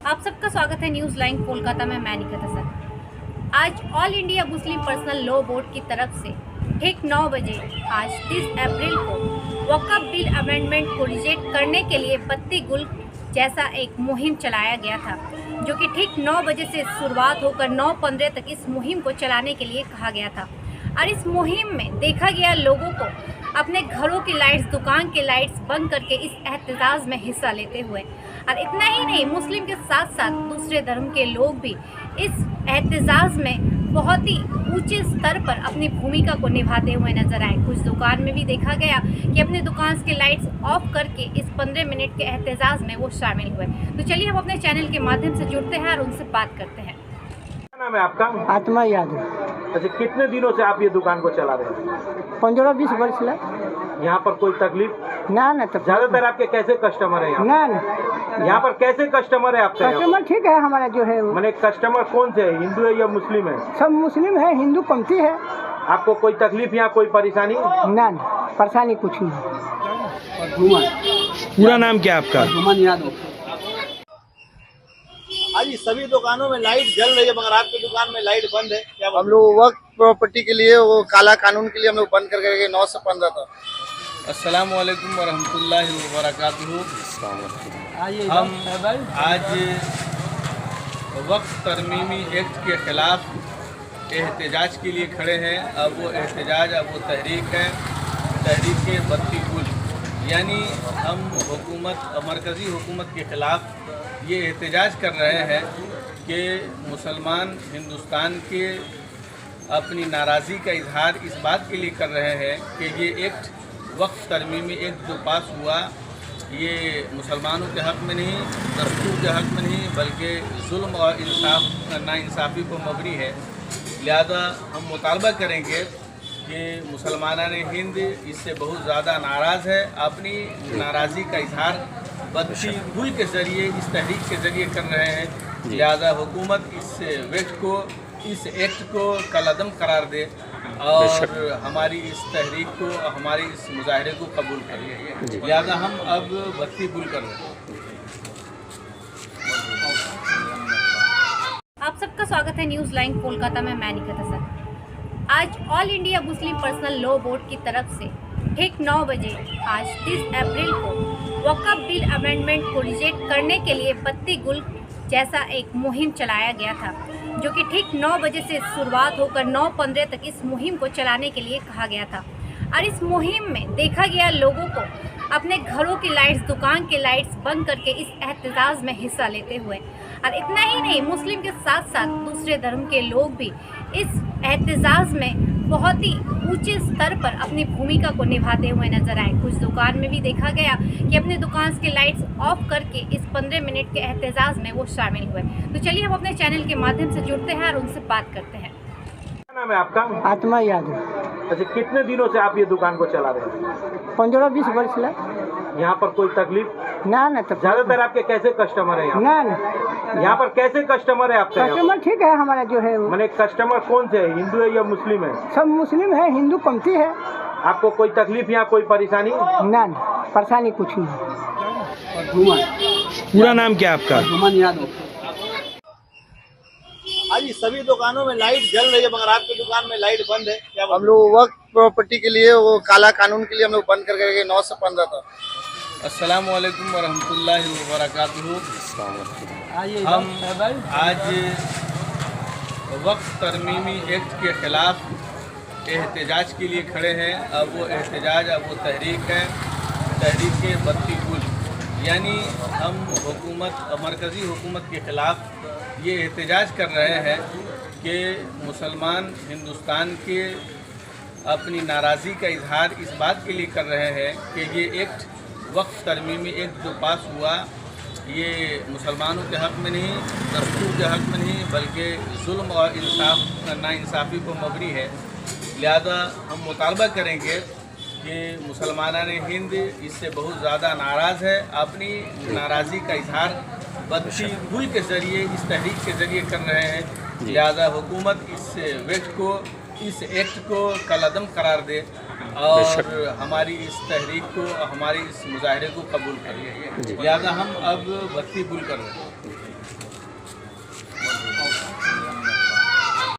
आप सबका स्वागत है न्यूज़ लाइन कोलकाता में। मैं निकत हसन। आज all India Muslim personal law board की तरफ से ठीक 9 बजे आज 30 अप्रैल को वक्फ बिल अमेंडमेंट को रिजेक्ट करने के लिए बत्ती गुल जैसा एक मुहिम चलाया गया था, जो कि ठीक 9 बजे से शुरुआत होकर 9:15 तक इस मुहिम को चलाने के लिए कहा गया था। और इस मुहिम में देखा गया लोगों को अपने घरों की लाइट्स, दुकान की लाइट्स बंद करके इस एहतजाज में हिस्सा लेते हुए। और इतना ही नहीं, मुस्लिम के साथ साथ दूसरे धर्म के लोग भी इस एहतजाज में बहुत ही ऊंचे स्तर पर अपनी भूमिका को निभाते हुए नजर आए। कुछ दुकान में भी देखा गया कि अपने दुकान की लाइट्स ऑफ करके इस 15 मिनट के एहतजाज में वो शामिल हुए। तो चलिए हम अपने चैनल के माध्यम से जुड़ते हैं और उनसे बात करते हैं। क्या नाम है आपका? आत्मा यादव। अच्छा, कितने दिनों से आप ये दुकान को चला रहे हैं? 15-20 वर्ष ला यहाँ पर कोई तकलीफ? ना तब ज्यादातर आपके कैसे कस्टमर है यहाँ? ना यहाँ पर कैसे कस्टमर है आपसे? कस्टमर ठीक है हमारा जो है वो। मैंने कस्टमर कौन से है, हिंदू है या मुस्लिम है? सब मुस्लिम है, हिंदू कमती है। आपको कोई तकलीफ यहाँ, कोई परेशानी? ना परेशानी कुछ नहीं। पूरा नाम क्या है आपका? जुमन यादव। आज सभी दुकानों में लाइट जल रही है, मगर आपकी दुकान में लाइट बंद है। क्या हम लोग वक्त प्रॉपर्टी के लिए, वो काला कानून के लिए हम लोग बंद करके गए 9 से 15 तक। अस्सलाम वालेकुम वरहमतुल्लाहि वबरकातुहू। हम आज वक्फ तरमीमी एक्ट के ख़िलाफ़ एहतजाज के लिए खड़े हैं। अब वो एहतजाज, अब वो तहरीक है, तहरीक बत्ती गुल। यानी हम हुकूमत, मरकज़ी हुकूमत के ख़िलाफ़ ये एहतजाज कर रहे हैं कि मुसलमान हिंदुस्तान के अपनी नाराज़गी का इजहार इस बात के लिए कर रहे हैं कि ये एक्ट, वक्फ तरमीमी एक्ट जो पास हुआ, ये मुसलमानों के हक़ में नहीं, दस्तूर के हक़ में नहीं, बल्कि जुल्म और नाइंसाफ़ी को मबनी है। लिहाजा हम मुतालबा करेंगे कि मुसलमानान हिंद इससे बहुत ज़्यादा नाराज़ है, अपनी नाराज़गी का इजहार बत्ती गुल के ज़रिए, इस तहरीक के ज़रिए कर रहे हैं। लिहाजा हुकूमत इस एक्ट को कलअदम करार दे और हमारी इस तहरीक को, हमारी इस मुजाहरे को कबूल करे। लिहाजा हम अब बत्ती गुल कर रहे हैं। आप सबका स्वागत है न्यूज़ लाइन कोलकाता में। मैं निकत हसन। आज all India Muslim personal law board की तरफ से ठीक 9 बजे आज 30 अप्रैल को वक्फ बिल अमेंडमेंट को रिजेक्ट करने के लिए बत्ती गुल जैसा एक मुहिम चलाया गया था, जो कि ठीक 9 बजे से शुरुआत होकर 9:15 तक इस मुहिम को चलाने के लिए कहा गया था। और इस मुहिम में देखा गया लोगों को अपने घरों की लाइट्स, दुकान की लाइट्स बंद करके इस एहतजाज में हिस्सा लेते हुए। और इतना ही नहीं, मुस्लिम के साथ साथ दूसरे धर्म के लोग भी इस एहतजाज में बहुत ही ऊंचे स्तर पर अपनी भूमिका को निभाते हुए नजर आए। कुछ दुकान में भी देखा गया कि अपने दुकान की लाइट्स ऑफ करके इस 15 मिनट के एहतजाज में वो शामिल हुए। तो चलिए हम अपने चैनल के माध्यम से जुड़ते हैं और उनसे बात करते हैं। क्या नाम है आपका? आत्मा यादव। अच्छा, कितने दिनों से आप ये दुकान को चला रहे हैं? 15-20 वर्ष ला यहाँ पर कोई तकलीफ? ना तब ज्यादातर आपके कैसे कस्टमर है यहाँ? ना यहाँ पर कैसे कस्टमर है आपसे? कस्टमर ठीक है हमारा जो है वो। मैंने कस्टमर कौन से है, हिंदू है या मुस्लिम है? सब मुस्लिम है, हिंदू कमती है। आपको कोई तकलीफ यहाँ, कोई परेशानी? ना परेशानी कुछ नहीं। पूरा नाम क्या है आपका? जुमन यादव। आज सभी दुकानों में लाइट जल रही है, मगर आपकी दुकान में लाइट बंद है। क्या हम लोग वक्त प्रॉपर्टी के लिए, वो काला कानून के लिए हम लोग बंद करके गए 9 से 15 तक। अस्सलाम वालेकुम वरहमतुल्लाहि वबरकातुहू। हम आज वक्फ तरमीमी एक्ट के ख़िलाफ़ एहतजाज के लिए खड़े हैं। अब वो एहतजाज, अब वो तहरीक है, तहरीक बत्ती गुल। यानी हम हुकूमत, मरकज़ी हुकूमत के ख़िलाफ़ ये एहतजाज कर रहे हैं कि मुसलमान हिंदुस्तान के अपनी नाराज़गी का इजहार इस बात के लिए कर रहे हैं कि ये एक्ट, वक्फ तरमीमी एक्ट जो पास हुआ, ये मुसलमानों के हक़ में नहीं, दस्तूर के हक़ में नहीं, बल्कि जुल्म और नाइंसाफ़ी को मबनी है। लिहाजा हम मुतालबा करेंगे कि मुसलमानान हिंद इससे बहुत ज़्यादा नाराज़ है, अपनी नाराज़गी का इजहार बत्ती गुल के ज़रिए, इस तहरीक के ज़रिए कर रहे हैं। लिहाजा हुकूमत इस एक्ट को कलअदम करार दे और हमारी इस तहरीक को, हमारी इस मुजाहरे को कबूल करे। लिहाजा हम अब बत्ती गुल कर रहे हैं।